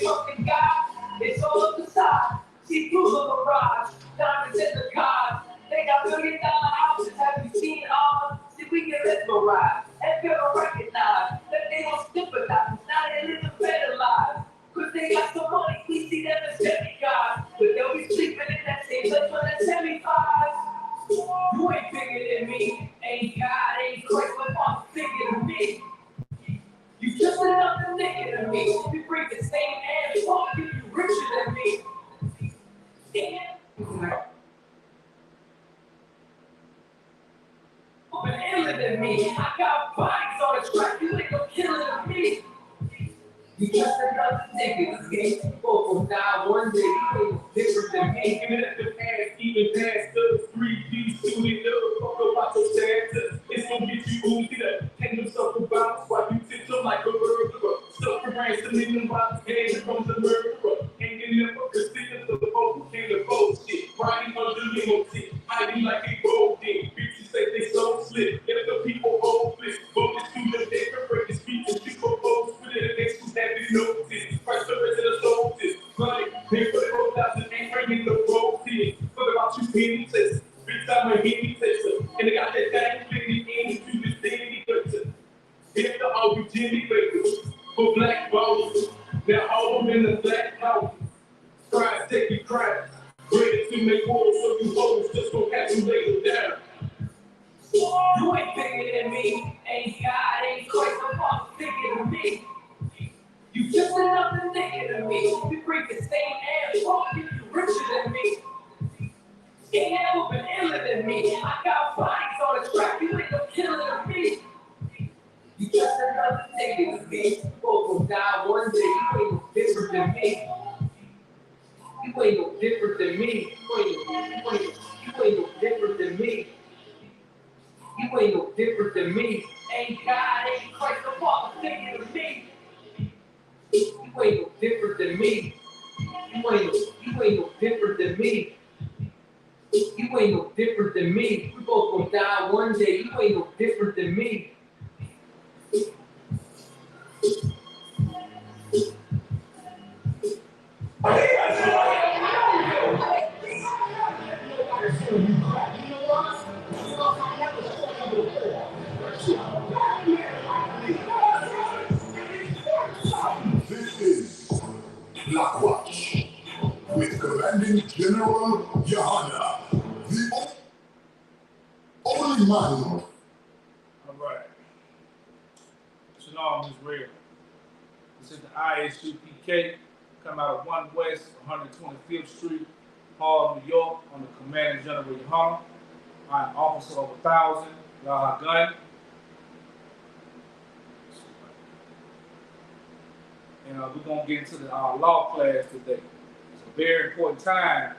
trust in God, it's all up the side. See through the mirage, diamonds in the cars. They got $1 million houses, have you seen ours? See, we can mesmerize, and people recognize that they don't sympathize. Now they live a better lives. Cause they got some money, we see them as demigods. But they'll be sleeping in that same place when they're 75. You ain't bigger than me, ain't God, ain't Christ, but I'm bigger than me. You just another nigga than me. We bring the same ass talk, you richer than me. Damn. But iller than me. I got bodies on the track, you ain't no killer than me. You just another nigga than me. Both will die one day, you ain't no different than me. Giving up the past, even past the 3D student, never fuck about your character. It's gonna get you oozy to hang yourself about while you tiptoe like a murderer. Stuff around to leave them by the hands from the murderer. Hanging up a casino to the folk who can't afford shit. Riding on the limo shit, hiding like they gold in. Bitches say they so slick, if the people hold this. Focus to the day for breaking speech and she propose with it. Next who's having notice. Christ the resident soldiers. Money, pay for the 4,000 ain't bringing the road here. What about you, penny tester? Big time a penny tester. And they got that thing fitting into the city tester. Hit the old Jimmy Baker for black ballers. Now all of them in the black house. Cries take you cries. Ready to make war, so you hoes just gon' have you later down. You ain't bigger than me, ain't God, ain't Christ, I'm bigger than me. You just another nigga than me. We bring the same ass talk, you richer than me. Ain't never been iller than me. I got bodies on the track, you ain't no killer than me. You just another nigga than me. Both will die one day, you ain't no different than me. You ain't no different than me. You ain't no different than me. You ain't no different than me. Ain't God, ain't Christ, the Father bigger than me. You ain't no different than me. You ain't no different than me. You ain't no different than me. We both gonna die one day. You ain't no different than me. This is Black Watch with Commanding General Yohana, the only man. All right. Shalom Israel. This is the ISUPK, come out of 1 West, 125th Street, Harlem, New York, on the Commanding General Yohana. I am Officer of 1,000, Yahya Gun. And we're going to get into the law class today. It's a very important time.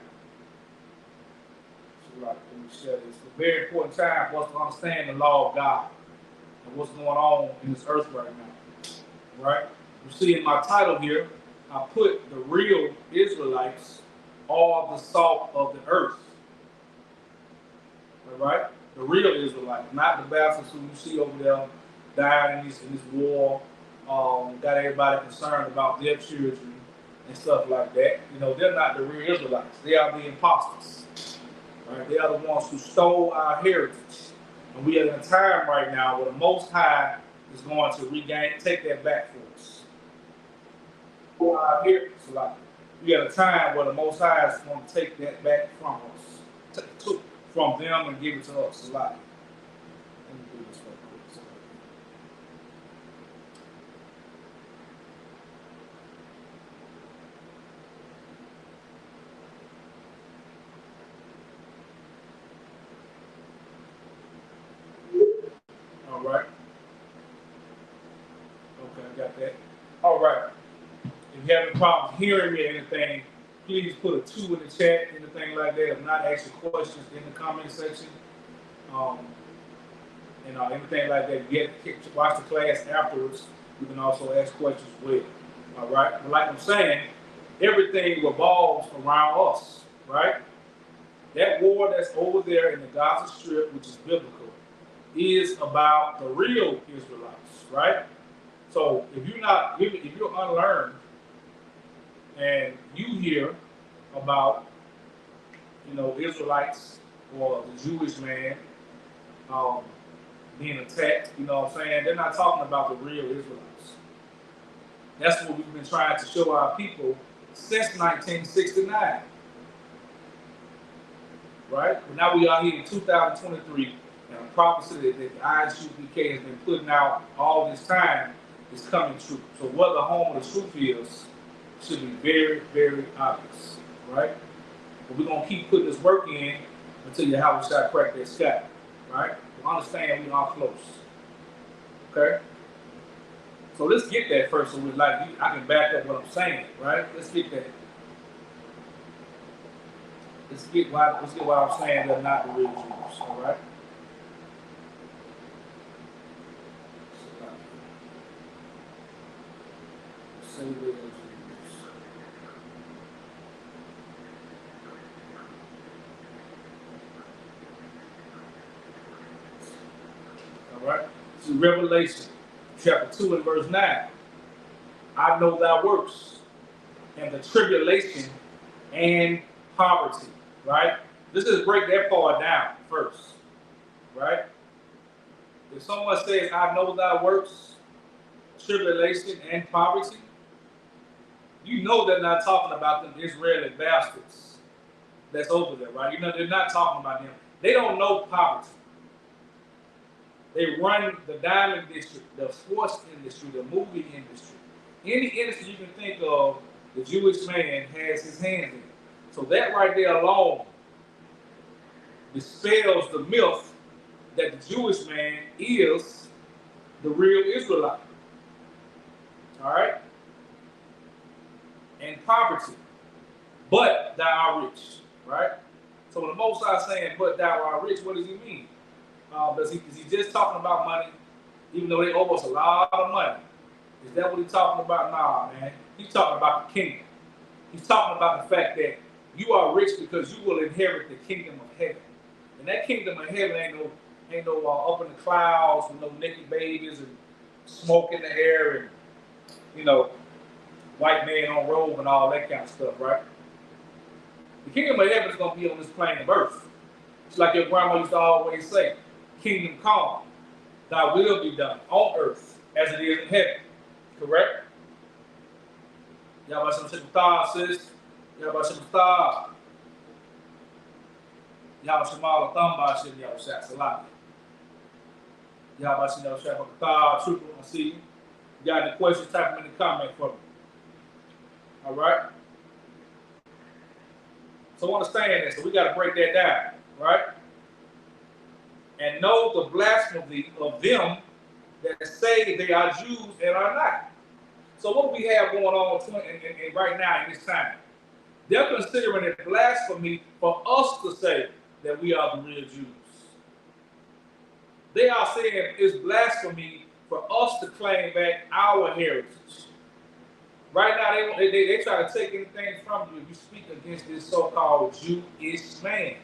It's a very important time for us to understand the law of God and what's going on in this earth right now. Right? You see in my title here, I put the real Israelites are the salt of the earth. All right? The real Israelites, not the bastards who you see over there dying in this war. Got everybody concerned about their children and stuff like that. You know, they're not the real Israelites. They are the imposters. Right? They are the ones who stole our heritage. And we are in a time right now where the Most High is going to take that back for us. For our heritage, like, we are at a time where the Most High is going to take that back from us. From them and give it to us. Like, let me do this real quick. All right. Okay, I got that. All right. If you have any problems hearing me or anything, please put a 2 in the chat, anything like that. If not, ask your questions in the comment section. Anything like that. Watch the class afterwards. You can also ask questions as well. All right. But like I'm saying, everything revolves around us, right? That war that's over there in the Gaza Strip, which is biblical, is about the real Israelites, right? So if you're unlearned, and you hear about, Israelites or the Jewish man um, being attacked, you know what I'm saying? They're not talking about the real Israelites. That's what we've been trying to show our people since 1969, right? But now we are here in 2023, and a prophecy that the ISUPK has been putting out all this time is coming true. So what the home of the truth is should be very, very obvious, right? But we're going to keep putting this work in until Yahweh shall crack that sky, right? We understand we are close, okay? So let's get that first, so I can back up what I'm saying, right? Let's get that. Let's get why I'm saying they're not the real Jews, all right? Say real Jews. All right? This is Revelation chapter 2 and verse 9. I know thy works and the tribulation and poverty, right? Let's just break that part down first, right? If someone says, I know thy works, tribulation, and poverty, you know they're not talking about them Israeli bastards that's over there, right? You know, they're not talking about them. They don't know poverty. They run the diamond district, the sports industry, the movie industry. Any industry you can think of, the Jewish man has his hands in it. So that right there alone dispels the myth that the Jewish man is the real Israelite. All right? And poverty. But thou art rich. Right? So when the Most High is saying, but thou art rich, what does he mean? Is he just talking about money, even though they owe us a lot of money? Is that what he's talking about? Nah, man. He's talking about the kingdom. He's talking about the fact that you are rich because you will inherit the kingdom of heaven. And that kingdom of heaven ain't no up in the clouds with no naked babies and smoke in the air and, white man on robe and all that kind of stuff, right? The kingdom of heaven is going to be on this plane of earth. It's like your grandma used to always say, kingdom come, thy will be done on earth as it is in heaven. Correct? Yahweh Shem Shekatah, sis. Yahweh Shem Shekatah. Yahweh Shem Allah Thamba Shem Yahweh Shek Salami. Yahweh Shem Yahweh Shek Shekatah. Trooper, I see you. You got any questions, type them in the comment for me. All right? So understand that. So we got to break that down, right? And know the blasphemy of them that say they are Jews and are not. So what we have going on right now in this time, they're considering it blasphemy for us to say that we are the real Jews. They are saying it's blasphemy for us to claim back our heritage. Right now, they try to take anything from you if you speak against this so-called Jewish man.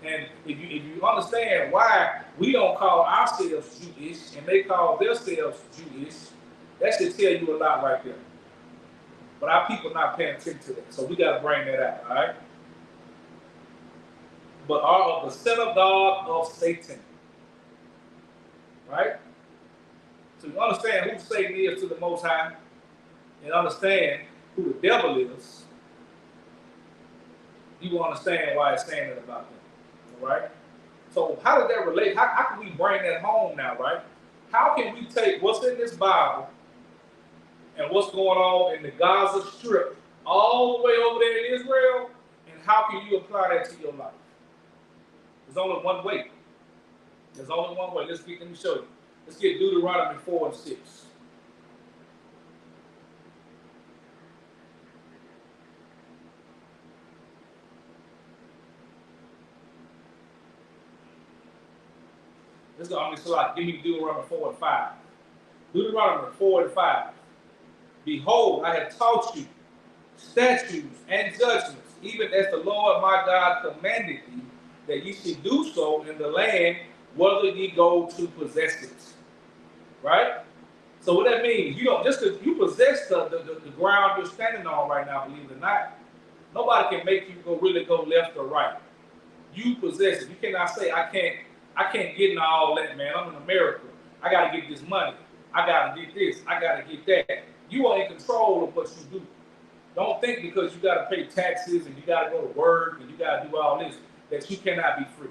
And if you understand why we don't call ourselves Jewish and they call themselves Jewish, that should tell you a lot right there. But our people not paying attention to that. So we got to bring that out, all right? But are of the synagogue of Satan. Right? So you understand who Satan is to the Most High and understand who the devil is, you will understand why it's saying that about them. All right? So how does that relate? How can we bring that home now, right? How can we take what's in this Bible and what's going on in the Gaza Strip all the way over there in Israel, and how can you apply that to your life? There's only one way. There's only one way. Let me show you. Let's get Deuteronomy 4 and 6. Let's go. Give me Deuteronomy 4 and 5. Deuteronomy 4 and 5. Behold, I have taught you statutes and judgments, even as the Lord my God commanded thee, that ye should do so in the land whether ye go to possess it. Right? So what that means, you don't just because you possess the ground you're standing on right now, believe it or not, nobody can make you really go left or right. You possess it. You cannot say I can't get into all that, man. I'm in America. I gotta get this money. I gotta get this. I gotta get that. You are in control of what you do. Don't think because you gotta pay taxes and you gotta go to work and you gotta do all this that you cannot be free.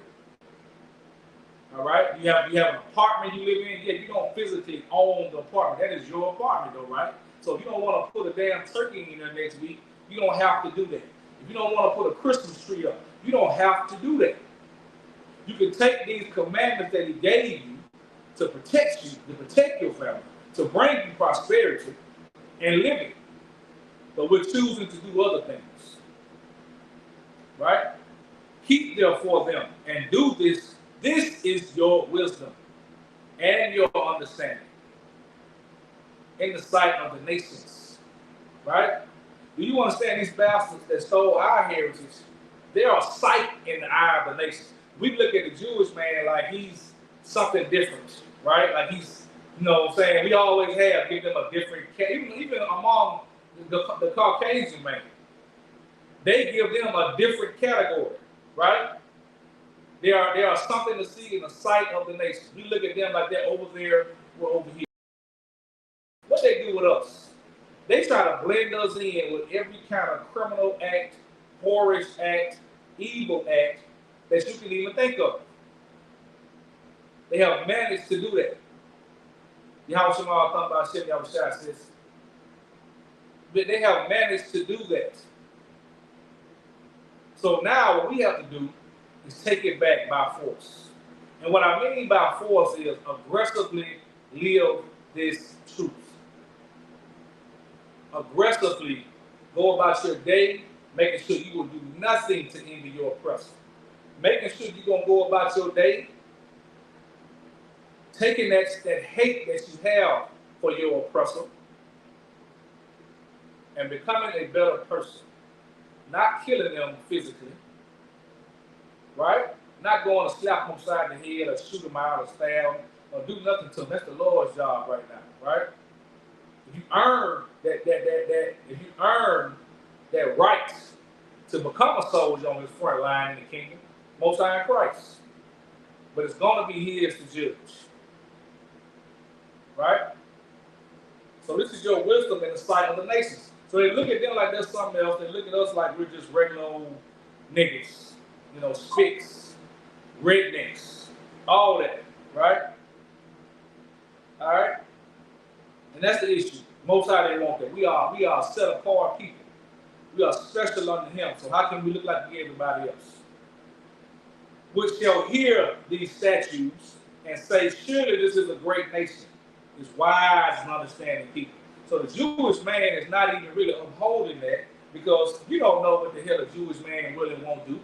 All right? You have an apartment you live in. Yeah, you don't physically own the apartment. That is your apartment, though, right? So if you don't want to put a damn turkey in there next week, you don't have to do that. If you don't want to put a Christmas tree up, you don't have to do that. You can take these commandments that he gave you to protect you, to protect your family, to bring you prosperity, and live it. But we're choosing to do other things. Right? Keep therefore them and do this. This is your wisdom and your understanding in the sight of the nations. Right? Do you understand these bastards that stole our heritage? They are sight in the eye of the nations. We look at the Jewish man like he's something different, right? Like he's, you know what I'm saying? We always have give them a different, even among the Caucasian man, they give them a different category, right? They are something to see in the sight of the nations. We look at them like they're over there, we're over here. What they do with us? They try to blend us in with every kind of criminal act, whorish act, evil act that you can even think of. They have managed to do that. Yahweh Shema talking about shit, Yahweh Shai says. But they have managed to do that. So now what we have to do is take it back by force. And what I mean by force is aggressively live this truth. Aggressively go about your day, making sure you will do nothing to envy your oppressor. Making sure you're going to go about your day, taking that hate that you have for your oppressor, and becoming a better person. Not killing them physically, right? Not going to slap them upside the head or shoot them out or stab them or do nothing to them. That's the Lord's job right now, right? If you earn if you earn that right to become a soldier on this front line in the kingdom, Most High in Christ. But it's going to be his to judge. Right? So this is your wisdom in the sight of the nations. So they look at them like they're something else. They look at us like we're just regular old niggas. You know, spicks, rednecks, all that. Right? All right? And that's the issue. Most High they want that. We are set apart people. We are special under him. So how can we look like everybody else? Which shall hear these statutes and say, surely this is a great nation. It's wise and understanding people. So the Jewish man is not even really upholding that because you don't know what the hell a Jewish man really won't do.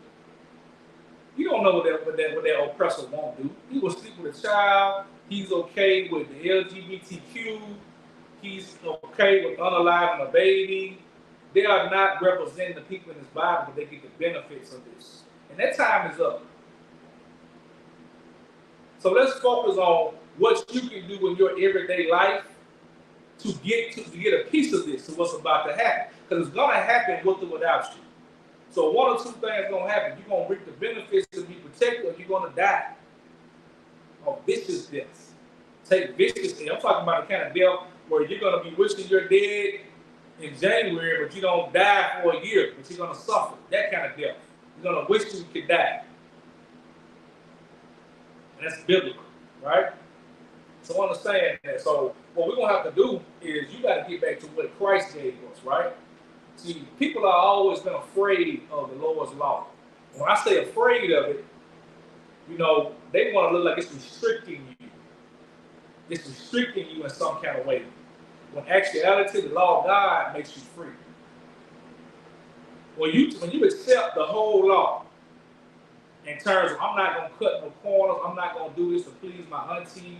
You don't know what that oppressor won't do. He will sleep with a child. He's okay with the LGBTQ. He's okay with unaliving a baby. They are not representing the people in this Bible, but they get the benefits of this. And that time is up. So let's focus on what you can do in your everyday life to get a piece of this, of what's about to happen. Because it's going to happen with or without you. So one or two things going to happen. You're going to reap the benefits to be protected, or you're going to die of vicious deaths. Take vicious death. I'm talking about the kind of death where you're going to be wishing you're dead in January, but you don't die for a year, but you're going to suffer. That kind of death. You're going to wish you could die. And that's biblical, right? So understand that. So what we're going to have to do is you got to get back to what Christ gave us, right? See, people have always been afraid of the Lord's law. When I say afraid of it, you know, they want to look like it's restricting you. It's restricting you in some kind of way. When actuality, the law of God makes you free. When you accept the whole law, in terms of I'm not going to cut no corners, I'm not going to do this to please my auntie,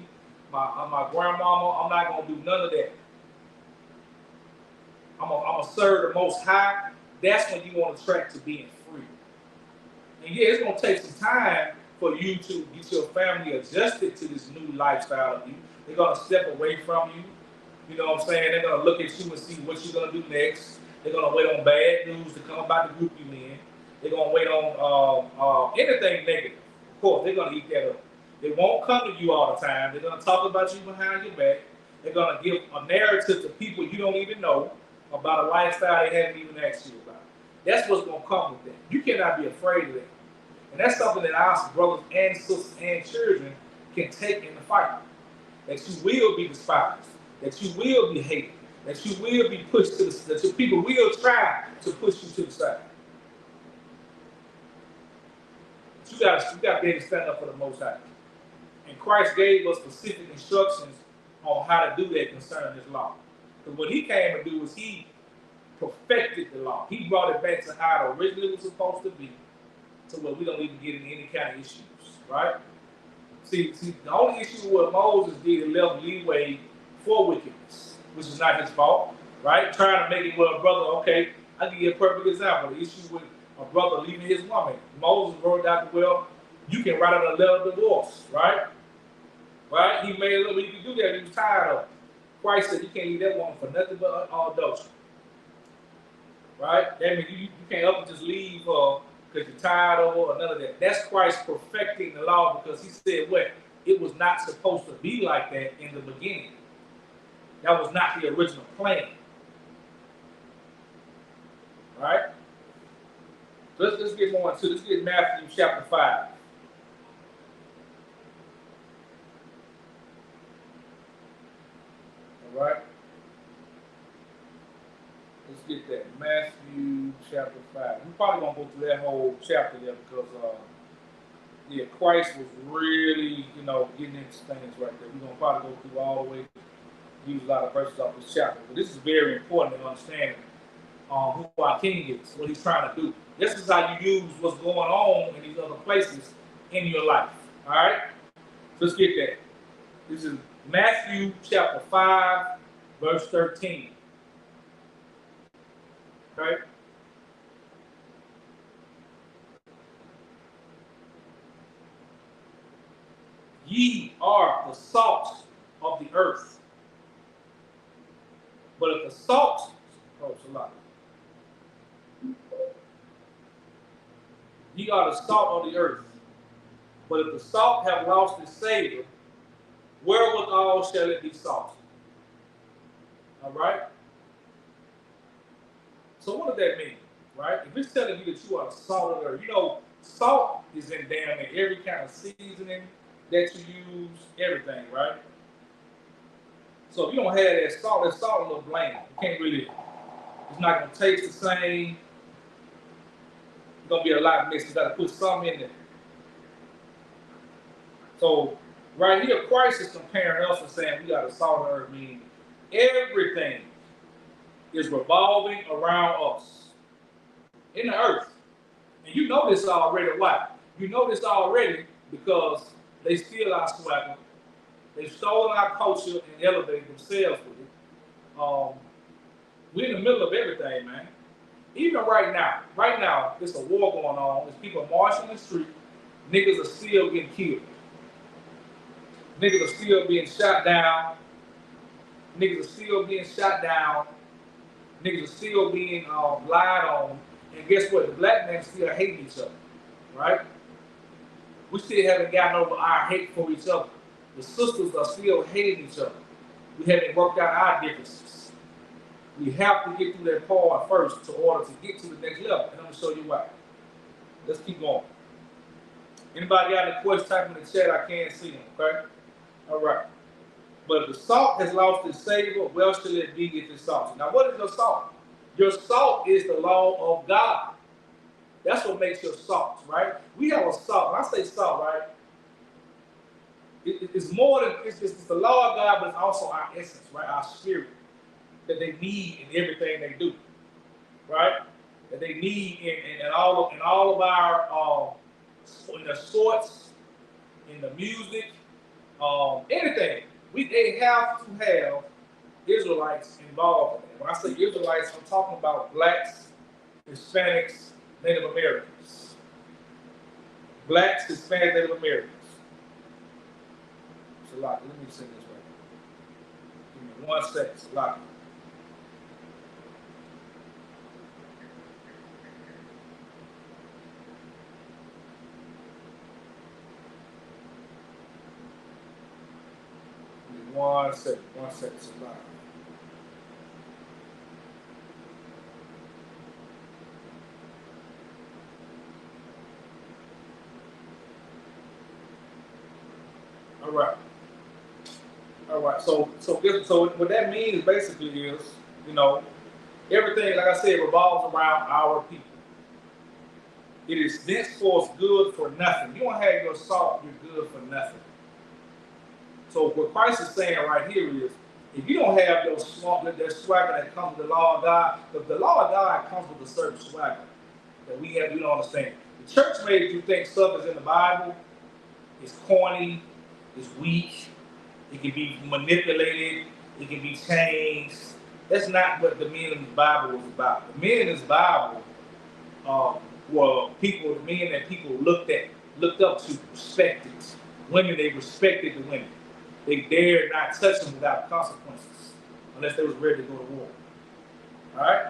my grandmama, I'm not going to do none of that. I'm going to serve the Most High. That's when you want to track to being free. And yeah, it's going to take some time for you to get your family adjusted to this new lifestyle of you. They're going to step away from you. You know what I'm saying? They're going to look at you and see what you're going to do next. They're going to wait on bad news to come about the group you in. They're going to wait on anything negative. Of course, they're going to eat that up. They won't come to you all the time. They're going to talk about you behind your back. They're going to give a narrative to people you don't even know about a lifestyle they haven't even asked you about. That's what's going to come with that. You cannot be afraid of that. And that's something that our brothers and sisters and children can take in the fight. That you will be despised, that you will be hated, that you will be pushed to the side, that your people will try to push you to the side. But you got to be able to stand up for the Most High. And Christ gave us specific instructions on how to do that concerning this law. Because what he came to do was he perfected the law. He brought it back to how it originally was supposed to be, to where we don't even get into any kind of issues, right? See, the only issue with Moses did it left leeway for wickedness, which is not his fault, right? Trying to make it with a brother, okay, I'll give you a perfect example. The issue with a brother leaving his woman. Moses wrote out, well, you can write out a letter of divorce, right? Right? He made a little, he could do that, he was tired of it. Christ said you can't leave that woman for nothing but adultery. Right? That means you can't up and just leave her because you're tired of her or none of that. That's Christ perfecting the law because he said what? It was not supposed to be like that in the beginning. That was not the original plan. Right? So let's get more into, let's get Matthew chapter 5. All right? Let's get that. Matthew chapter 5. We're probably going to go through that whole chapter there because, Christ was really, getting into things right there. We're going to probably go through all the way, use a lot of verses off this chapter. But this is very important to understand who our king is, what he's trying to do. This is how you use what's going on in these other places in your life. All right? So let's get that. This is Matthew chapter 5, verse 13. Okay? Ye are the salt of the earth. But if the salt, ye are the salt of the earth. But if the salt have lost its savor, wherewithal shall it be salted? All right? So what does that mean? Right? If it's telling you that you are the salt of the earth, salt is in damn near every kind of seasoning that you use, everything, right? So if you don't have that salt a little bland. You can't really, it's not going to taste the same. It's going to be a lot mixed. You got to put something in there. So right here, Christ is comparing us and saying we got the salt of the earth, meaning everything is revolving around us in the earth. And you know this already. Why? You know this already because they steal our swagger. They've stolen our culture and elevated themselves with it. We're in the middle of everything, man. Even right now, there's a war going on. There's people marching the street. Niggas are still getting killed. Niggas are still being shot down. Niggas are still being shot down. Niggas are still being lied on. And guess what? The black men still hate each other, right? We still haven't gotten over our hate for each other. The sisters are still hating each other. We haven't worked out our differences. We have to get through that part first in order to get to the next level. And I'm going to show you why. Let's keep going. Anybody got any questions? Type in the chat. I can't see them, okay? All right. But if the salt has lost its savor, well shall it be if it's salty. Now, what is your salt? Your salt is the law of God. That's what makes your salt, right? We have a salt. When I say salt, right, it's more than, it's the law of God, but it's also our essence, right? Our spirit that they need in everything they do, right? That they need in all of our, in the sports, in the music, anything. They have to have Israelites involved in it. When I say Israelites, I'm talking about blacks, Hispanics, Native Americans. Blacks, Hispanic, Native Americans. It's a lot. Let me say this right. Give me 1 second. It's a lot. One second. 1 second. It's a lot. All right. All right. So what that means basically is, everything, like I said, revolves around our people. It is thenceforth good for nothing. You don't have your salt, you're good for nothing. So what Christ is saying right here is, if you don't have your swagger that comes with the law of God, because the law of God comes with a certain swagger that we don't understand. The church made you think stuff is in the Bible. It's corny, it's weak, it can be manipulated, it can be changed. That's not what the men in the Bible was about. The men in this Bible were people, the men that people looked up to, respected. Women, they respected the women. They dared not touch them without consequences, unless they was ready to go to war. All right?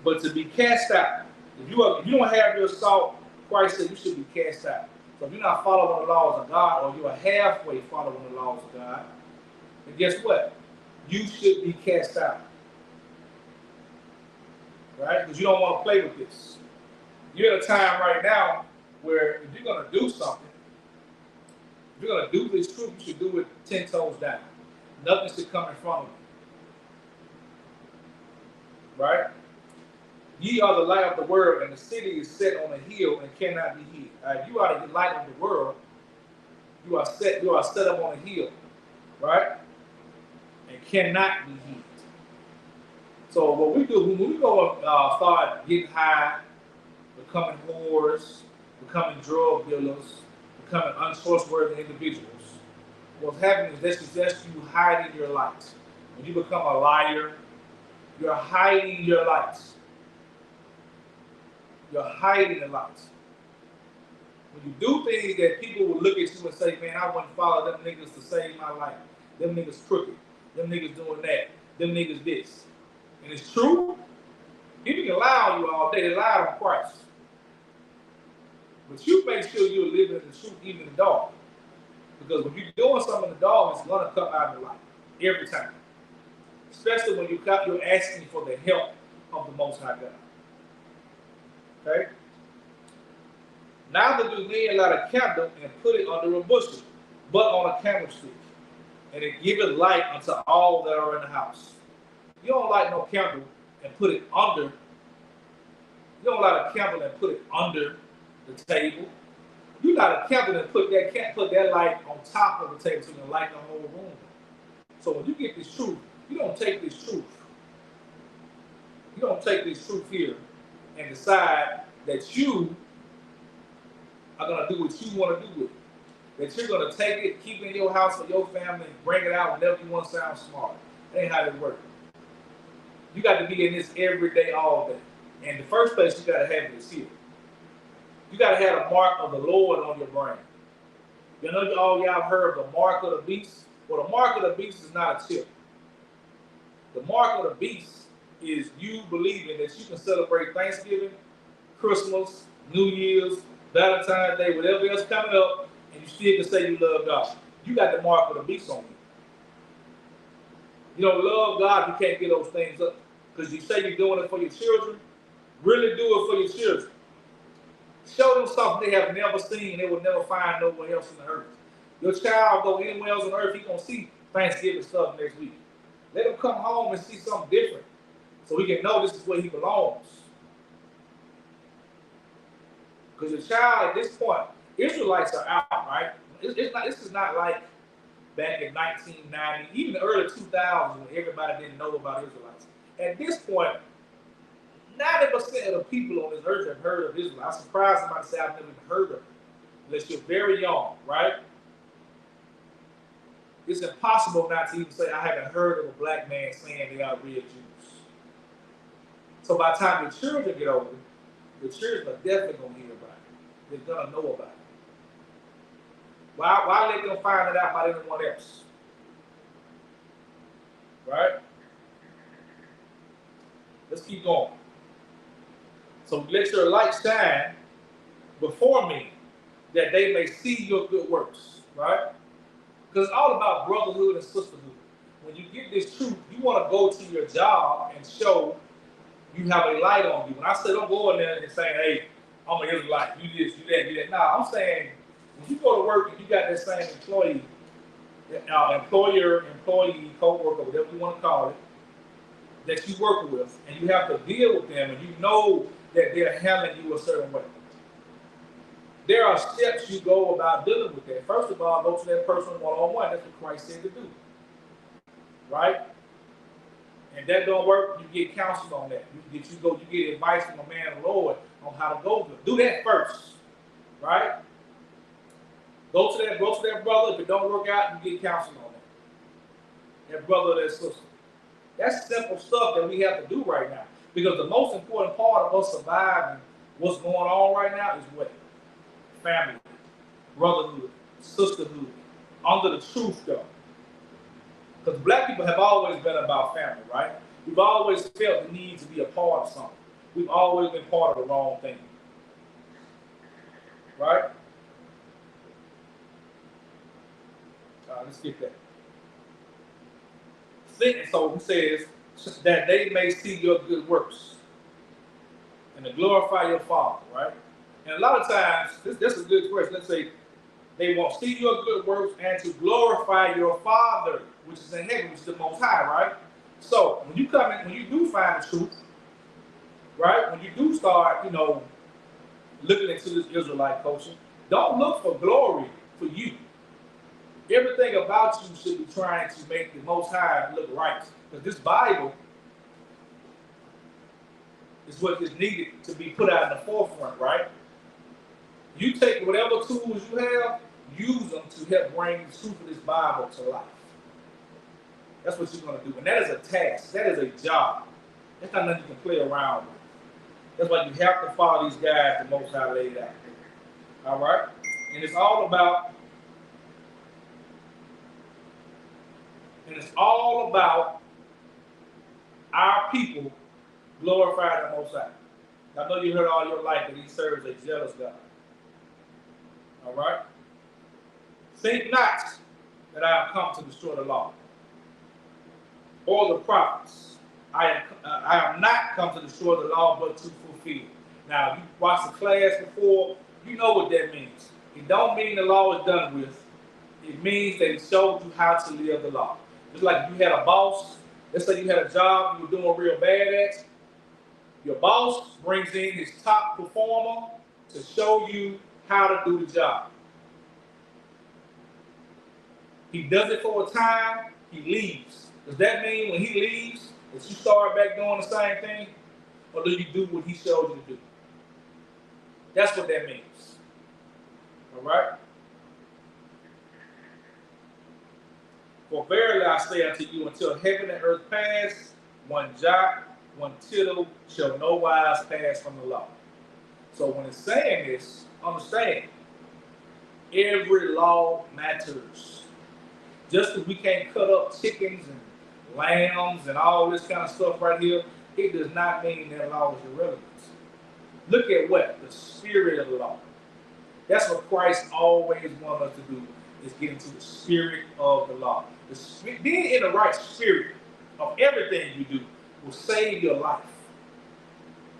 But to be cast out, if you don't have your salt, Christ said you should be cast out. So if you're not following the laws of God, or you are halfway following the laws of God, then guess what? You should be cast out. Right? Because you don't want to play with this. You're at a time right now where if you're going to do something, if you're going to do this truth, you should do it 10 toes down. Nothing should come in front of you. Right? Ye are the light of the world, and the city is set on a hill and cannot be hid. Right? You are the light of the world. You are set up on a hill, right? And cannot be hid. So what we do when we go start getting high, becoming whores, becoming drug dealers, becoming untrustworthy individuals, what's happening is that's just you hiding your light. When you become a liar, you're hiding your light. You're hiding the light. When you do things that people will look at you and say, man, I wouldn't follow them niggas to save my life. Them niggas crooked. Them niggas doing that. Them niggas this. And it's true. People can lie on you all day. They lie on Christ. But you make sure you're living in the truth, even in the dark. Because when you're doing something in the dark, it's going to come out in the light. Every time. Especially when you're asking for the help of the Most High God. Okay? Neither do men light a candle and put it under a bushel, but on a candlestick, and it giveth light unto all that are in the house. You don't light no candle and put it under. You don't light a candle and put it under the table. You light a candle and put that light on top of the table so you can light the whole room. So when you get this truth, you don't take this truth. You don't take this truth here and decide that you are going to do what you want to do with it. That you're going to take it, keep it in your house for your family, and bring it out whenever you want to sound smart. That ain't how it works. You got to be in this every day, all day. And the first place you got to have it is here. You got to have the mark of the Lord on your brain. You know, all y'all heard of the mark of the beast? Well, the mark of the beast is not a chip. The mark of the beast is you believing that you can celebrate Thanksgiving, Christmas, New Year's, Valentine's Day, whatever else coming up, and you still can say you love God. You got the mark of the beast on you. You don't love God, you can't get those things up. Because you say you're doing it for your children, really do it for your children. Show them something they have never seen, they will never find nowhere else in the earth. Your child go anywhere else on earth, he gonna see Thanksgiving stuff next week. Let him come home and see something different, so he can know this is where he belongs. Because your child at this point, Israelites are out, right? This is not like back in 1990, even the early 2000s when everybody didn't know about Israelites. At this point, 90% of the people on this earth have heard of Israelites. I'm surprised somebody say I've never even heard of it, unless you're very young, right? It's impossible not to even say I haven't heard of a black man saying they are real Jews. So by the time your children get older, the children are definitely going to hear about it. They're going to know about it. Why let them find it out by anyone else? right? Let's keep going. So let your light shine before me, that they may see your good works, right? Because it's all about brotherhood and sisterhood. When you get this truth, you want to go to your job and show you have a light on you. When I say don't go in there and say, hey, I'm an Israelite, you this, you that, you that. Nah, I'm saying when you go to work and you got that same employee, employee, co-worker, whatever you want to call it, that you work with, and you have to deal with them, and you know that they're handling you a certain way. There are steps you go about dealing with that. First of all, go to that person one-on-one. That's what Christ said to do, right? And that don't work, you get counsel on that. You get advice from a man of the Lord on how to go through. Do that first, right? Go to that brother. If it don't work out, you get counsel on that. That brother or that sister. That's simple stuff that we have to do right now. Because the most important part of us surviving what's going on right now is what? Family, brotherhood, sisterhood, under the truth though. Because black people have always been about family, right? We've always felt the need to be a part of something. We've always been part of the wrong thing. Right? Let's get that. So he says that they may see your good works and to glorify your Father, right? And a lot of times, this is a good question. Let's say they won't see your good works and to glorify your Father, which is in heaven, which is the Most High, right? So when you come in, when you do find the truth, right? When you do start, looking into this Israelite culture, don't look for glory for you. Everything about you should be trying to make the Most High look right. Because this Bible is what is needed to be put out in the forefront, right? You take whatever tools you have, use them to help bring the truth of this Bible to life. That's what you're going to do. And that is a task. That is a job. That's not nothing you can play around with. That's why you have to follow these guys the Most High laid out. All right? And it's all about our people glorifying the Most High. I know you heard all your life that he serves a jealous God. All right? Think not that I have come to destroy the law or the prophets. I am not come to destroy the law, but to fulfill. Now, if you watched the class before, you know what that means. It don't mean the law is done with. It means that it showed you how to live the law. Just like if you had a boss, let's say you had a job you were doing real bad at, your boss brings in his top performer to show you how to do the job. He does it for a time, he leaves. Does that mean when he leaves that you start back doing the same thing? Or do you do what he showed you to do? That's what that means. All right? For verily I say unto you, until heaven and earth pass, one jot, one tittle shall no wise pass from the law. So when it's saying this, understand, every law matters. Just as we can't cut up chickens and lambs and all this kind of stuff right here, it does not mean that law is irrelevant. Look at what? The spirit of the law. That's what Christ always wants us to do, is get into the spirit of the law. Being in the right spirit of everything you do will save your life.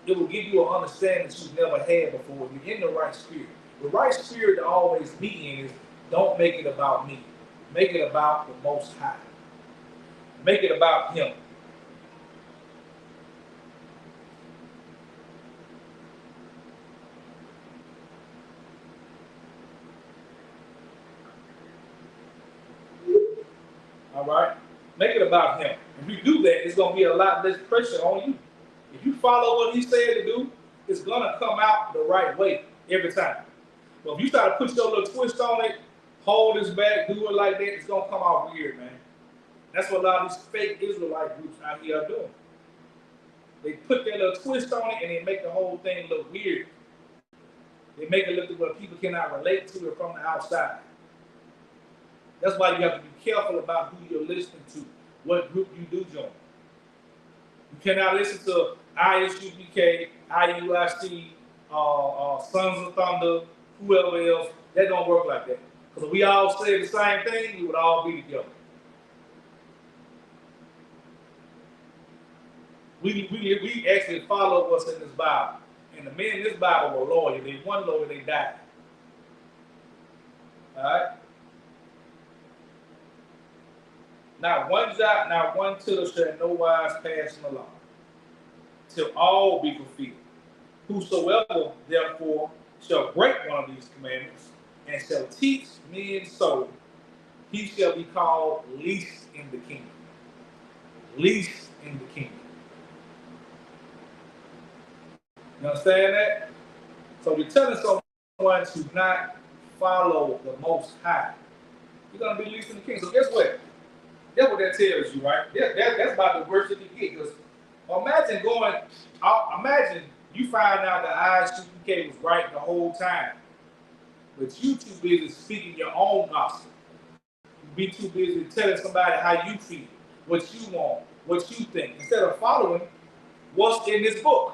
It will give you an understanding that you've never had before. You're in the right spirit. The right spirit to always be in is, don't make it about me. Make it about the Most High. Make it about Him. All right? Make it about Him. If you do that, it's going to be a lot less pressure on you. If you follow what He said to do, it's going to come out the right way every time. But if you try to put your little twist on it, hold this back, do it like that, it's going to come out weird, man. That's what a lot of these fake Israelite groups out here are doing. They put their little twist on it and they make the whole thing look weird. They make it look where people cannot relate to it from the outside. That's why you have to be careful about who you're listening to, what group you do join. You cannot listen to ISUBK, IUIC, Sons of Thunder, whoever else. That don't work like that. Because if we all said the same thing, we would all be together. We actually follow what's in this Bible. And the men in this Bible were loyal. They weren't loyal, they died. All right? Not one jot, not one tittle shall no wise pass from the law, till all be fulfilled. Whosoever, therefore, shall break one of these commandments, and shall teach men so, he shall be called least in the kingdom. Least in the kingdom. You understand that? So you're telling someone to not follow the Most High. You're going to be least in the kingdom. So guess what? That's what that tells you, right? That's about the worst it can get. Because imagine you find out the ISUPK was right the whole time, but you too busy speaking your own gospel. You be too busy telling somebody how you feel, what you want, what you think, instead of following what's in this book.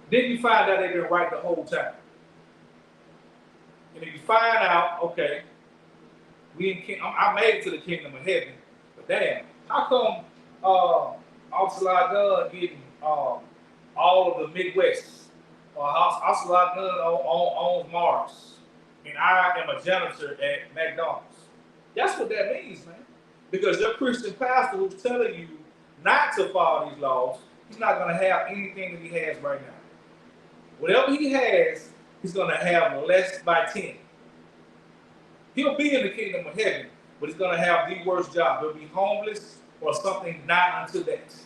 Then you find out they've been right the whole time. And if you find out, okay, I made it to the kingdom of heaven, but damn, how come Officer Gunn getting all of the Midwest, or Officer Gunn owns Mars, and I am a janitor at McDonald's? That's what that means, man. Because your Christian pastor who's telling you not to follow these laws, he's not going to have anything that he has right now. Whatever he has, he's going to have less by 10. He'll be in the kingdom of heaven, but he's going to have the worst job. He'll be homeless or something not unto that.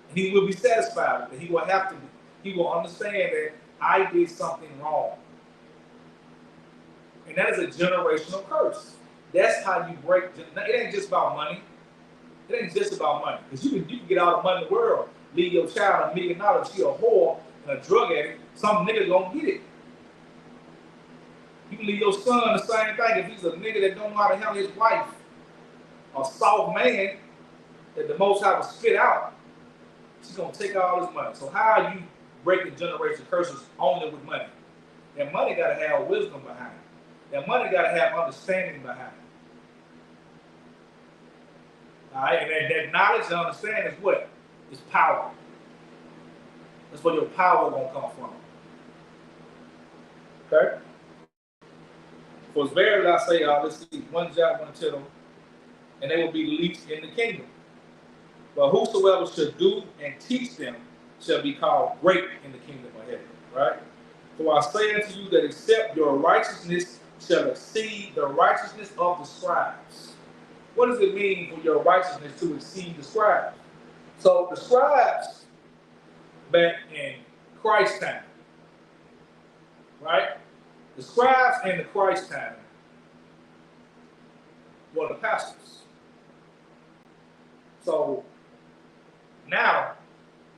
And he will be satisfied with it. He will have to be. He will understand that I did something wrong. And that is a generational curse. That's how you break. It ain't just about money. It ain't just about money. Because you can get all the money in the world, leave your child $1 million, she a whore and a drug addict, some nigga gonna get it. You can leave your son the same thing if he's a nigga that don't know how to handle his wife, a soft man that the Most High will spit out. She's gonna take all his money. So how are you breaking generation curses only with money? That money gotta have wisdom behind it. That money gotta have understanding behind it. All right, and that knowledge and understanding is what? It's power. That's where your power gonna come from. Okay? For as verily I say, let's see, one jot, one tittle, and they will be least in the kingdom. But whosoever shall do and teach them shall be called great in the kingdom of heaven. Right? For I say unto you that except your righteousness shall exceed the righteousness of the scribes. What does it mean for your righteousness to exceed the scribes? So the scribes back in Christ's time, right? The scribes in the Christ time were the pastors. So now,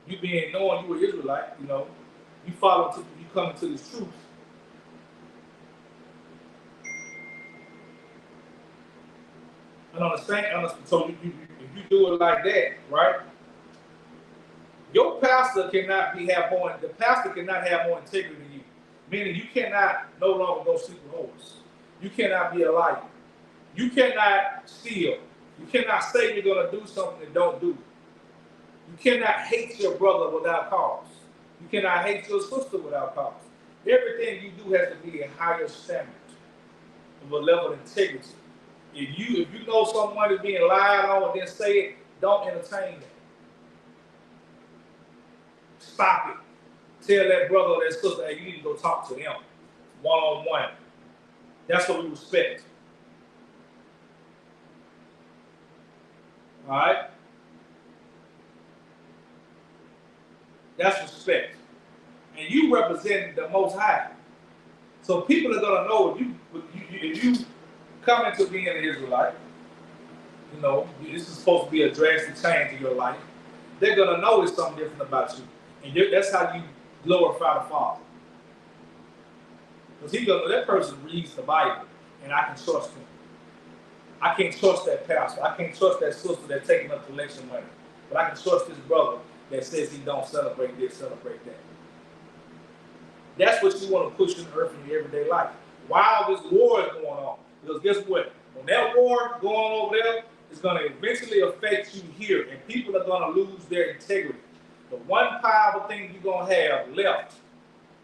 you being knowing you were Israelite, you come into this truth. And understand, so if you do it like that, right? Your pastor cannot the pastor cannot have more integrity than you. Meaning you cannot no longer go sleep with whores. You cannot be a liar. You cannot steal. You cannot say you're going to do something and don't do it. You cannot hate your brother without cause. You cannot hate your sister without cause. Everything you do has to be a higher standard of a level of integrity. If you know someone is being lied on and then say it, don't entertain it. Stop it. Tell that brother or that sister, hey, you need to go talk to them one-on-one. That's what we respect. All right? That's respect. And you represent the Most High. So people are going to know if you come into being an Israelite, this is supposed to be a drastic change in your life. They're going to notice something different about you. And that's how you glorify the Father. Because that person reads the Bible. and I can trust him. I can't trust that pastor. I can't trust that sister that's taking up collection money. But I can trust this brother that says he don't celebrate this, celebrate that. That's what you want to push in the earth in your everyday life. While this war is going on. Because guess what? When that war going on over there, it's going to eventually affect you here. And people are going to lose their integrity. The one powerful thing you're going to have left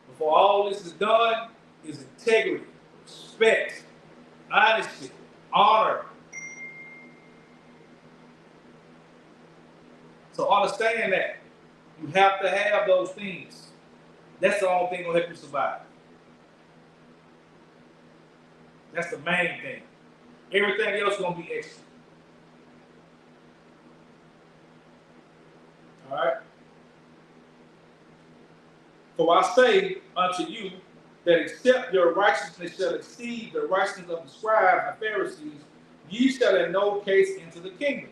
before all this is done is integrity, respect, honesty, honor. So understand that. You have to have those things. That's the only thing that will help you survive. That's the main thing. Everything else is going to be extra. All right? For I say unto you that except your righteousness shall exceed the righteousness of the scribes and Pharisees, ye shall in no case enter the kingdom.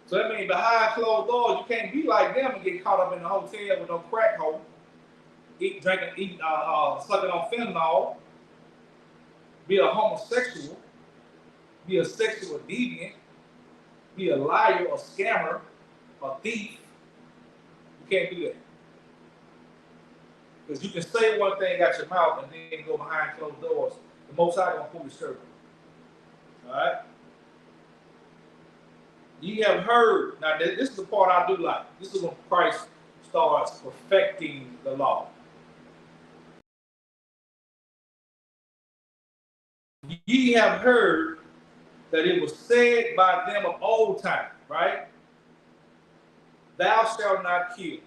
So that means behind closed doors, you can't be like them and get caught up in the hotel with no crack hole, sucking on fentanyl, be a homosexual, be a sexual deviant, be a liar, a scammer, a thief. You can't do that. Because you can say one thing out your mouth and then go behind closed doors. The Most High gonna pull your skirt. All right? Ye have heard. Now, this is the part I do like. This is when Christ starts perfecting the law. Ye have heard that it was said by them of old time, right? Thou shalt not kill.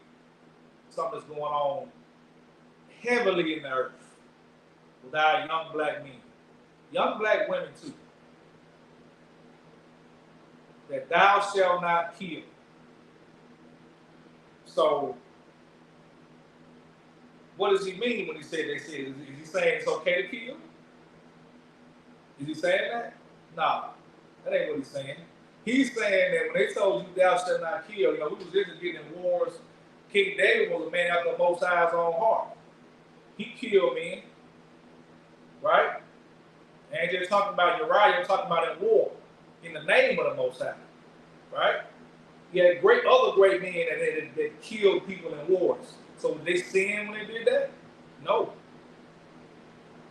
Something's going on heavily in the earth with our young black men. Young black women too. That thou shalt not kill. So, what does he mean when he said they said? Is he saying it's okay to kill? Is he saying that? No, that ain't what he's saying. He's saying that when they told you thou shalt not kill, we was just getting in wars. King David was a man after the Most High's own heart. He killed men, right? And just talking about Uriah, talking about in war, in the name of the Most High, right? He had other great men that killed people in wars. So did they sin when they did that? No.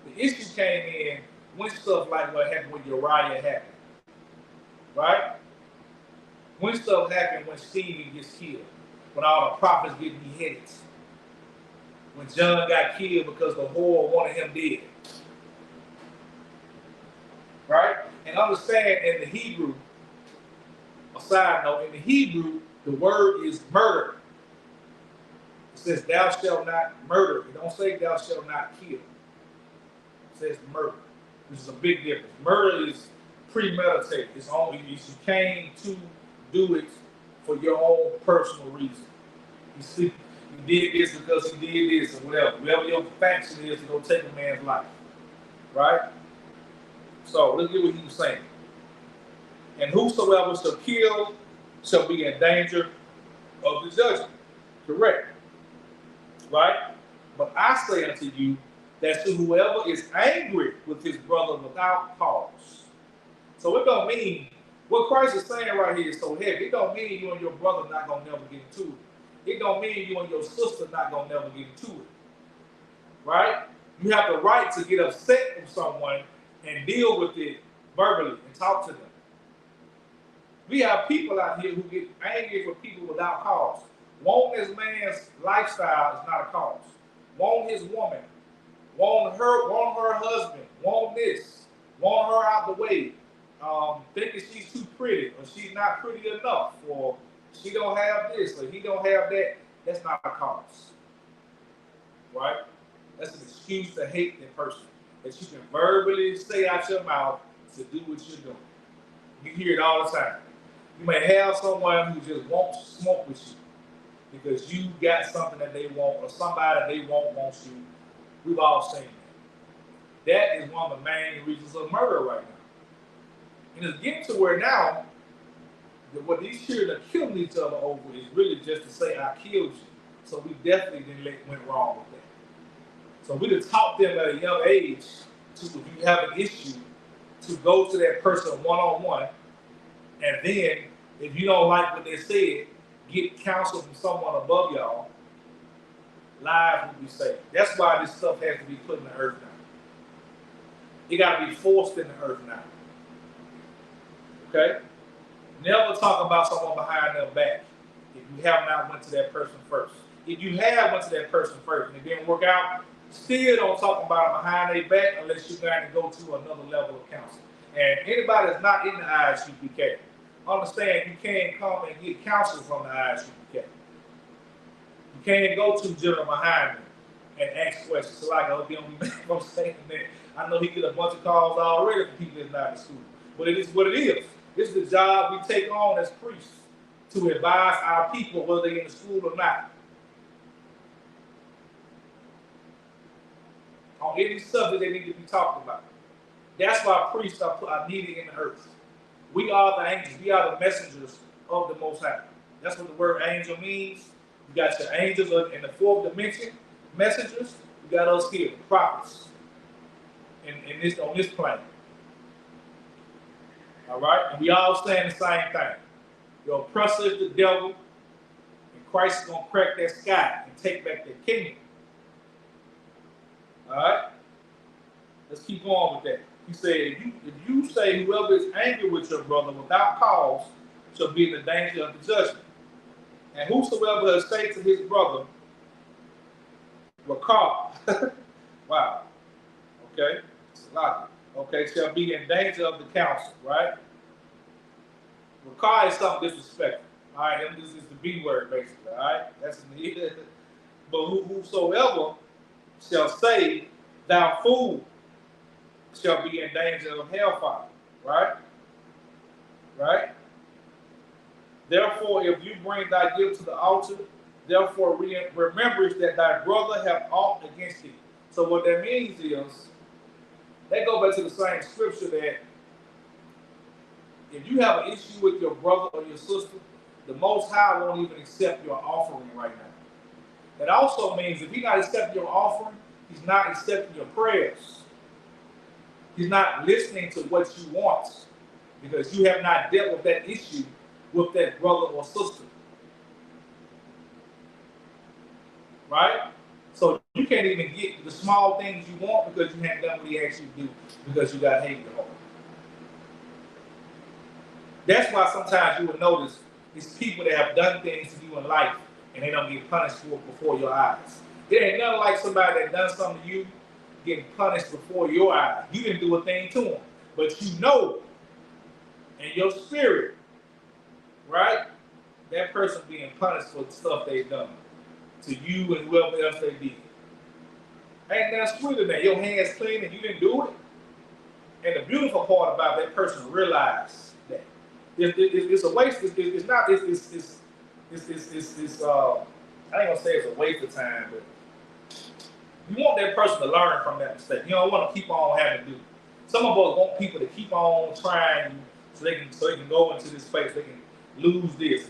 The issue came in when stuff like what happened with Uriah happened, right? When stuff happened when Stephen gets killed, when all the prophets get beheaded, when John got killed because the whore wanted him dead, right? And understand in the Hebrew, a side note, in the Hebrew, the word is murder. It says, thou shalt not murder. It don't say thou shalt not kill. It says murder. This is a big difference. Murder is premeditated. It's only you came to do it for your own personal reason. You did this because he did this or whatever. Whatever your faction is to go take a man's life. Right? So let's get what he was saying. And whosoever shall kill shall be in danger of the judgment. Correct. Right? But I say unto you that to whoever is angry with his brother without cause. So it don't mean, what Christ is saying right here is so heavy. It don't mean you and your brother not going to never get into it. It don't mean you and your sister not going to never get into it. Right? You have the right to get upset with someone and deal with it verbally and talk to them. We have people out here who get angry for people without cause. Want this man's lifestyle is not a cause. Want his woman. Want her husband. Want this. Want her out the way. Thinking she's too pretty, or she's not pretty enough, or she don't have this, or he don't have that. That's not a cause. Right? That's an excuse to hate that person. That you can verbally say out your mouth to do what you're doing. You hear it all the time. You may have someone who just won't smoke with you because you got something that they want, or somebody they wants you. We've all seen that. That is one of the main reasons of murder right now. And it's getting to where now, that what these children are killing each other over is really just to say, I killed you. So we definitely went wrong with that. So we have taught them at a young age if you have an issue, to go to that person one-on-one, and then if you don't like what they said, get counsel from someone above y'all. Lives will be saved. That's why this stuff has to be put in the earth now. It got to be forced in the earth now. Okay? Never talk about someone behind their back if you have not went to that person first. If you have went to that person first and it didn't work out, still don't talk about it behind their back unless you're going to go to another level of counseling. And anybody that's not in the ISUPK, understand you can't come and get counsel from the ISUPK. You can't go to General behind me and ask questions. So like, okay, I'm saying that. I know he get a bunch of calls already from people that's not in school. But it is what it is. This is the job we take on as priests, to advise our people whether they're in the school or not, on any subject they need to be talked about. That's why priests are needed in the earth. We are the angels. We are the messengers of the Most High. That's what the word angel means. You got your angels in the fourth dimension, messengers. You got us here, prophets, on this planet. All right? And we all saying the same thing. Your oppressor is the devil, and Christ is going to crack that sky and take back that kingdom. All right? Let's keep on with that. He said, if you say whoever is angry with your brother without cause shall be in the danger of the judgment. And whosoever has said to his brother, Rakar, wow, okay, it's a lot. Okay, shall be in danger of the council, right? Rakar is something disrespectful. All right, this is the B word, basically, all right? That's in the But whosoever shall say, thou fool, shall be in danger of hellfire, right? Right? Therefore, if you bring thy gift to the altar, therefore remember that thy brother hath aught against thee. So what that means is, they go back to the same scripture that if you have an issue with your brother or your sister, the Most High won't even accept your offering right now. That also means if he's not accepting your offering, he's not accepting your prayers. He's not listening to what you want because you have not dealt with that issue with that brother or sister. Right? So you can't even get the small things you want because you haven't done what he asked you to do because you got hate in your heart. That's why sometimes you will notice it's people that have done things to you in life and they don't get punished for it before your eyes. It ain't nothing like somebody that done something to you getting punished before your eyes. You didn't do a thing to them, but you know in your spirit, right, that person being punished for the stuff they've done to you and whoever else they did. Ain't nothing sweeter than that. Your hands clean and you didn't do it. And the beautiful part about that person realize that it's a waste. It's not. I ain't gonna say it's a waste of time, but you want that person to learn from that mistake. You don't want to keep on having to do. Some of us want people to keep on trying so they can go into this space. They can lose this.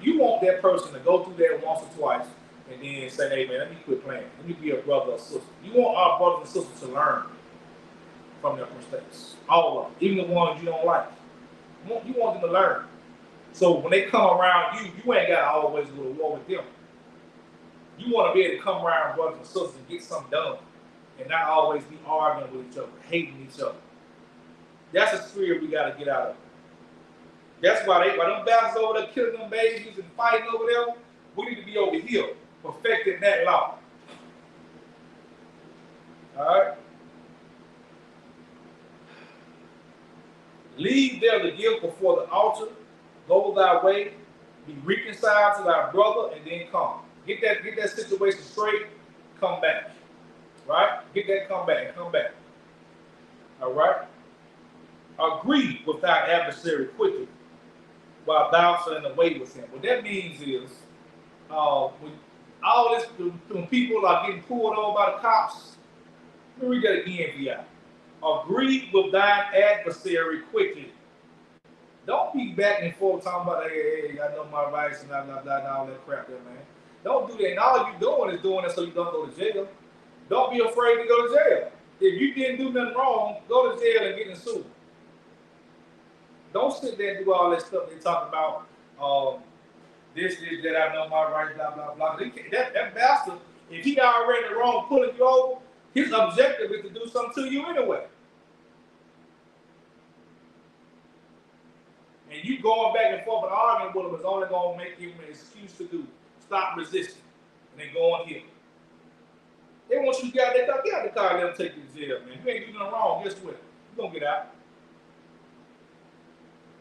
You want that person to go through that once or twice and then say, hey man, let me quit playing. Let me be a brother or sister. You want our brothers and sisters to learn from their mistakes. All of them. Even the ones you don't like. You want them to learn. So when they come around you, you ain't got to always go to war with them. You want to be able to come around brothers and sisters and get something done and not always be arguing with each other, hating each other. That's a spirit we got to get out of. That's why them bastards over there killing them babies and fighting over there, we need to be over here, perfecting that law. All right? Leave there the gift before the altar, go thy way, be reconciled to thy brother, and then come. Get that situation straight, come back. Right? Get that, come back, and come back. All right? Agree with thy adversary quickly, while thou art in the way with him. What that means is, when people are getting pulled over by the cops, let me read that again for y'all. Agree with thine adversary quickly. Don't be back and forth talking about, hey, I know my rights and blah, blah, blah, and all that crap there, man. Don't do that. And all you're doing is doing it so you don't go to jail. Don't be afraid to go to jail. If you didn't do nothing wrong, go to jail and get in sued. Don't sit there and do all that stuff they talk about. This is that I know my rights, blah blah blah. That bastard, if he already wrong pulling you over, his objective is to do something to you anyway. And you going back and forth and arguing with him is only going to make him an excuse to do. Stop resisting. And then go on here. They want you to get out the car, let them take you to jail, man. You ain't doing nothing wrong, guess what? You're going to get out.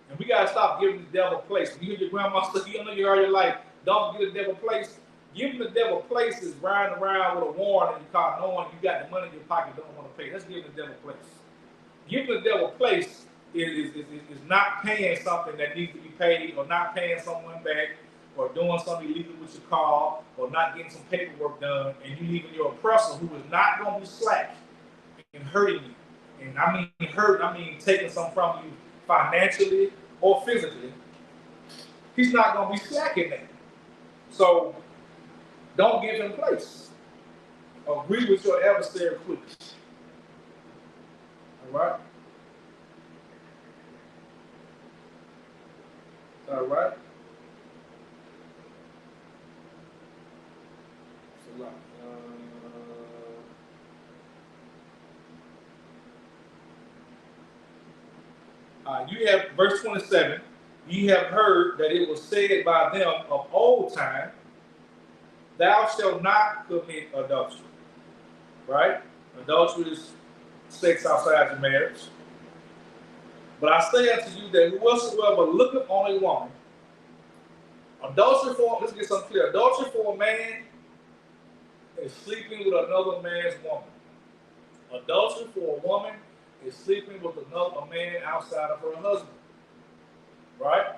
And we got to stop giving the devil a place. When you hear your grandma say, you know you heard your life, don't give the devil a place. Giving the devil a place is riding around with a warrant in your car knowing you got the money in your pocket don't want to pay. That's giving the devil a place. Giving the devil a place is not paying something that needs to be paid, or not paying someone back, or doing something illegal with your car, or not getting some paperwork done, and you leaving your oppressor who is not going to be slack and hurting you. And I mean taking something from you financially or physically. He's not going to be slacking that. So don't give him place. Agree with your adversary quickly. All right? All right? You have verse 27. You have heard that it was said by them of old time, thou shalt not commit adultery. Right? Adultery is sex outside your marriage. But I say unto you that whosoever looketh on a woman, let's get something clear. Adultery for a man is sleeping with another man's woman. Adultery for a woman is sleeping with a man outside of her husband. Right?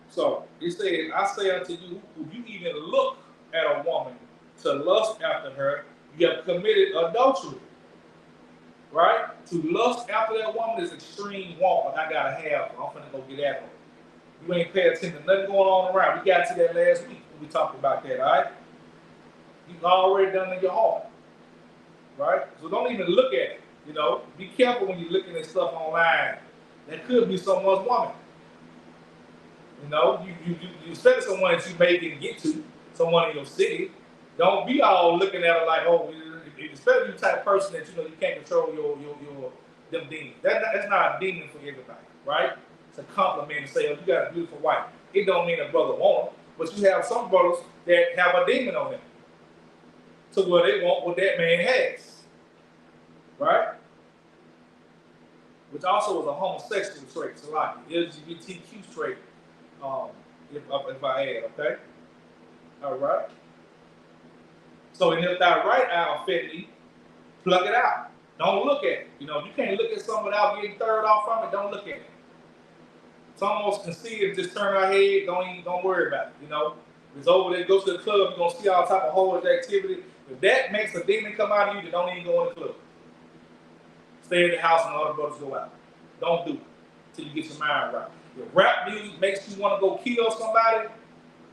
So, he said, I say unto you, if you even look at a woman to lust after her, you have committed adultery. Right? To lust after that woman is extreme want. I gotta have her. I'm finna go get at her. You ain't paying attention to nothing going on around. We got to that last week when we talked about that, all right? You've already done it in your heart. Right? So don't even look at it. You know, be careful when you're looking at stuff online. That could be someone's woman. You know, you especially someone that you may can get to, someone in your city. Don't be all looking at her like, oh, especially the type of person that you know you can't control your them demons. That's not a demon for everybody, right? It's a compliment to say, oh, you got a beautiful wife. It don't mean a brother won't, but you have some brothers that have a demon on them, to where they want what that man has, right? Which also is a homosexual trait. It's a lot. LGBTQ trait. If I add, okay? All right. So, and if thy right eye offend thee, pluck it out. Don't look at it. You know, if you can't look at something without getting third off from it, don't look at it. Some of us can see it, just turn our head, don't worry about it. You know, if it's over there, go to the club, you're gonna see all type of holes activity. If that makes a demon come out of you, then don't even go in the club. Stay in the house and all the brothers go out. Don't do it until you get your mind right. If rap music makes you want to go kill somebody,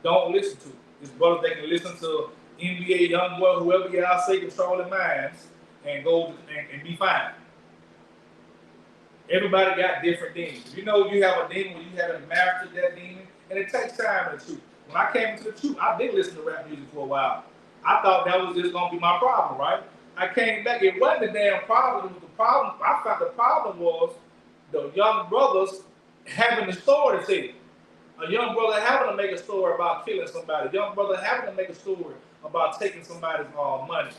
don't listen to it. It's brothers that can listen to NBA, Youngboy, whoever y'all say controlling minds, and go and be fine. Everybody got different demons. You know you have a demon when you haven't mastered that demon, and it takes time to truth. When I came into the truth, I did listen to rap music for a while. I thought that was just gonna be my problem, right? I came back, it wasn't a damn problem. It was the problem. I thought the problem was the young brothers having a story to tell. A young brother having to make a story about killing somebody. A young brother having to make a story about taking somebody's money,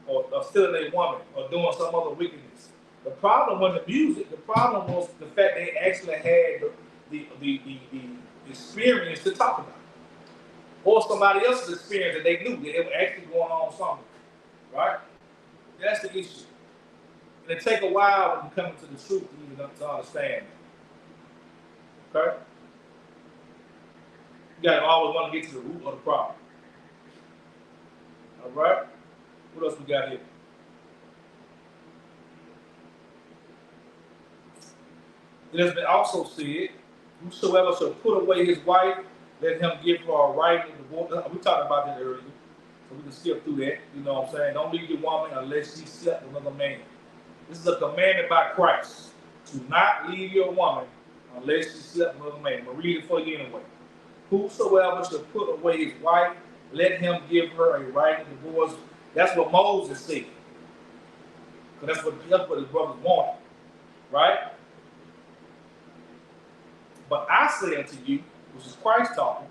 or stealing a woman, or doing some other wickedness. The problem wasn't the music. The problem was the fact they actually had the experience to talk about, or somebody else's experience that they knew that they were actually going on something, right? That's the issue. And it take a while when you come into the truth to even to understand it. Okay? You gotta always want to get to the root of the problem. All right? What else we got here? It has been also said, whosoever shall put away his wife, let him give her a right in divorce. We talked about that earlier, so we can skip through that. You know what I'm saying? Don't leave your woman unless she slept with another man. This is a commandment by Christ to not leave your woman unless she slept with a man. I'm going to read it for you anyway. Whosoever shall put away his wife, let him give her a right of divorce. That's what Moses said. Because that's what his brothers wanted. Right? But I say unto you, which is Christ talking,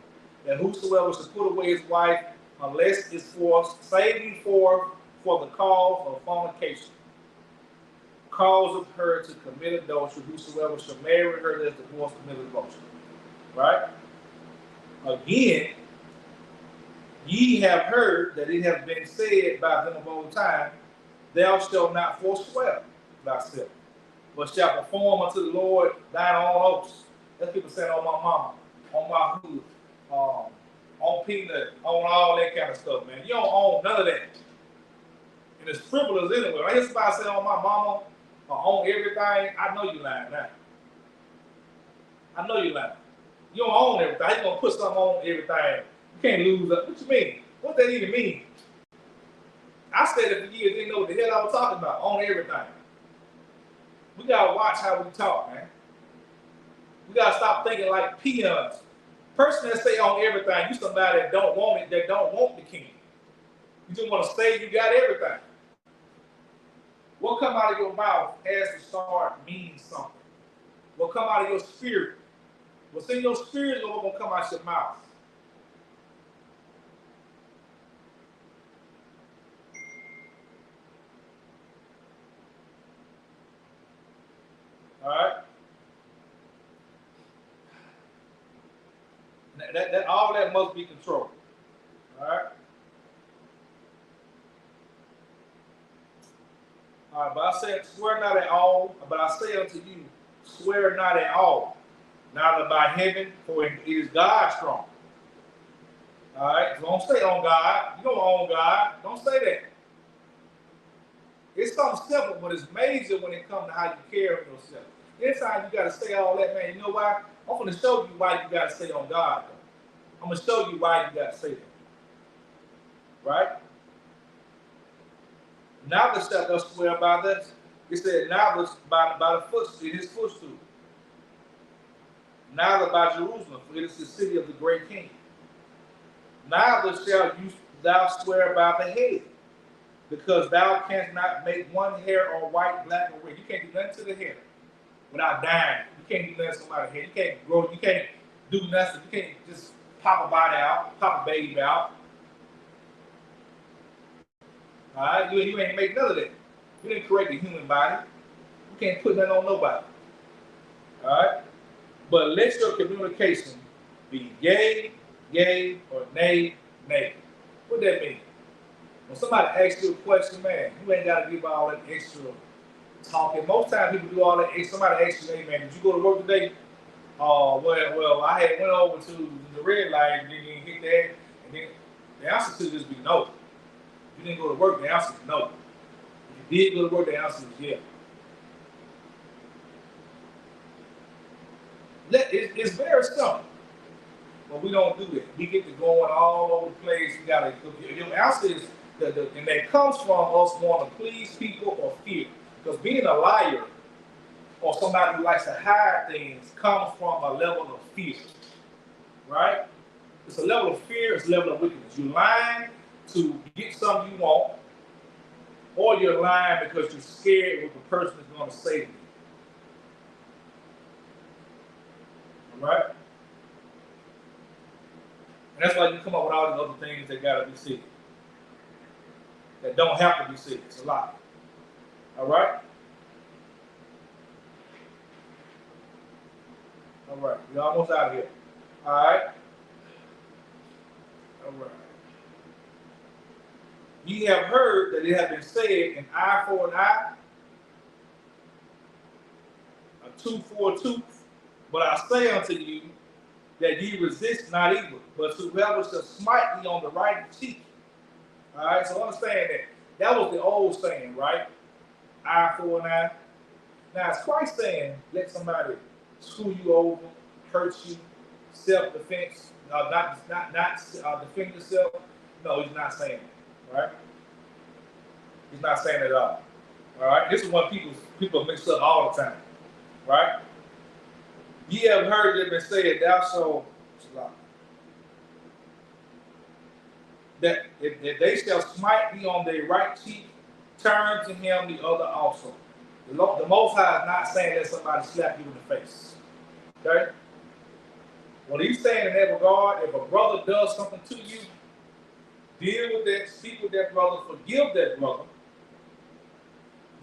that whosoever shall put away his wife, unless it's for saving for the cause of fornication, causeth her to commit adultery. Whosoever shall marry her that is divorced committed adultery. Right? Again, ye have heard that it hath been said by them of old time, thou shalt not forswear thyself, but shalt perform unto the Lord thine own oaths. That's people saying on my mama, on my hood, on peanut, on all that kind of stuff, man. You don't own none of that. And it's frivolous anyway. I hear somebody say on my mama, own everything. I know you lying now. I know you lying. You don't own everything. How you gonna put something on everything? You can't lose up. What you mean? What that even mean? I said it for years, didn't know what the hell I was talking about. Own everything. We gotta watch how we talk, man. We gotta stop thinking like peons. Person that say own everything, you somebody that don't want it, that don't want the king. You just want to say you got everything. What come out of your mouth has to start meaning something. What come out of your spirit, what's in your spirit is what's gonna come out your mouth. All right. That all that must be controlled. All right. All right, but I said, swear not at all, but I say unto you, swear not at all, neither by heaven, for it is God strong. All right, don't say on God. You don't own God. Don't say that. It's something simple, but it's major when it comes to how you carry yourself. Anytime you got to say all that, man, you know why? I'm going to show you why you got to say on God, though. I'm going to show you why you got to say that. Right? Neither shalt thou swear by this. It said, neither by the footstool, his footstool. Neither by Jerusalem, for it is the city of the great king. Neither shalt thou swear by the head, because thou canst not make one hair or white, black, or red. You can't do nothing to the hair without dying. You can't do nothing to somebody's head. You can't grow, you can't do nothing. You can't just pop a body out, pop a baby out. All right, you ain't make none of that. You didn't create the human body. You can't put that on nobody. All right, but let your communication be yea, yea, or nay, nay. What that mean? When somebody asks you a question, man, you ain't got to give all that extra talking. Most times people do all that. Somebody asks you, hey, man, did you go to work today? Well, I had went over to the red light and then you hit that, and then the answer should just be no. You didn't go to work, the answer is no. If you did go to work, the answer is yeah. It's very simple, but we don't do that. We get to going all over the place. You gotta. Your answer is and that comes from us wanting to please people or fear. Because being a liar or somebody who likes to hide things comes from a level of fear, right? It's a level of fear. It's a level of wickedness. You're lying to get something you want, or you're lying because you're scared what the person is going to say to you. All right? And that's why you come up with all these other things that got to be said, that don't have to be said. It's a lie. All right? All right. We're almost out of here. All right? All right. Ye have heard that it hath been said, an eye for an eye, a tooth for a tooth. But I say unto you that ye resist not evil, but whoever shall smite thee on the right cheek. All right, so understand that. That was the old saying, right? Eye for an eye. Now, is Christ saying, let somebody screw you over, hurt you, self-defense, not defend yourself? No, he's not saying that, right? He's not saying it at all. All right, this is what people mix up all the time, right? Ye have heard it been said, thou shalt that if they shall smite thee on their right cheek, turn to him the other also. The Most High is not saying that somebody slap you in the face. Okay? What he's saying in that regard, if a brother does something to you, deal with that, speak with that brother, forgive that brother,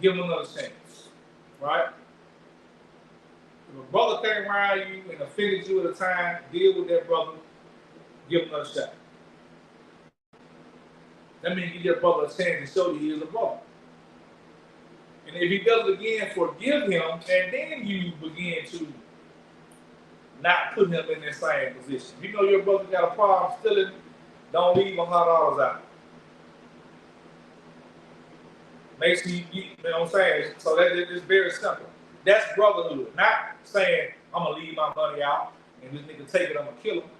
give him another chance. Right? If a brother came around you and offended you at a time, deal with that brother, give him another shot. That means give your brother a chance to show you he is a brother. And if he does it again, forgive him, and then you begin to not put him in that same position. If you know your brother got a problem stealing, don't leave $100 out. Make sure you know what I'm saying? So that is very simple. That's brotherhood. Not saying, I'm going to leave my money out, and this nigga take it, I'm going to kill him.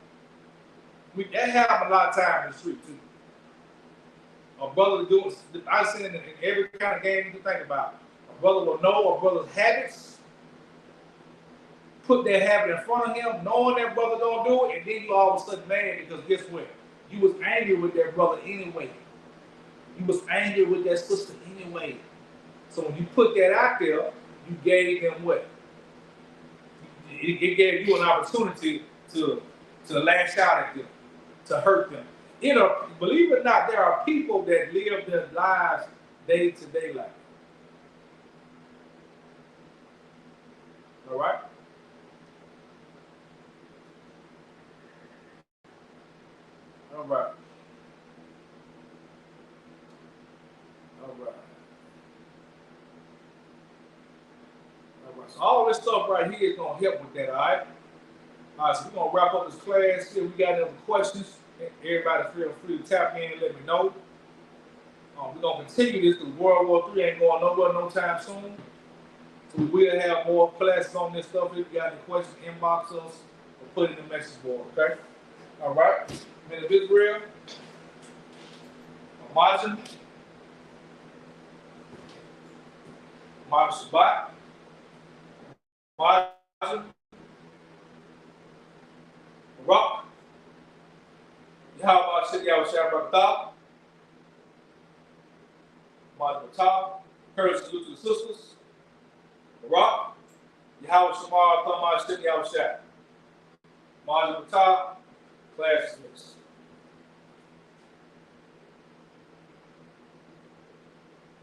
That happens a lot of times in the street, too. A brother doing, I've seen it in every kind of game you can think about. A brother will know a brother's habits, put that habit in front of him, knowing that brother don't do it, and then you all of a sudden mad because guess what? You was angry with that brother anyway. You was angry with that sister anyway. So when you put that out there, you gave them what? It gave you an opportunity to lash out at them, to hurt them. Believe it or not, there are people that live their lives day-to-day life. All right? All right. All right. All right. So all this stuff right here is going to help with that, all right? All right, so we're going to wrap up this class here. We got any other questions? Everybody feel free to tap in and let me know. We're going to continue this because World War III ain't going nowhere no time soon. So we will have more classes on this stuff. If you got any questions, inbox us or put it in the message board, okay? All right. Men of Israel, Imagine, Shabbat, Imagine, Rock, Yahweh Shikyaw Shabbat, Imagine Matah, courage salute to the sisters, Rock, Yahweh Shamar, Thamah Shikyaw Shabbat, Imagine Matah, class is mixed.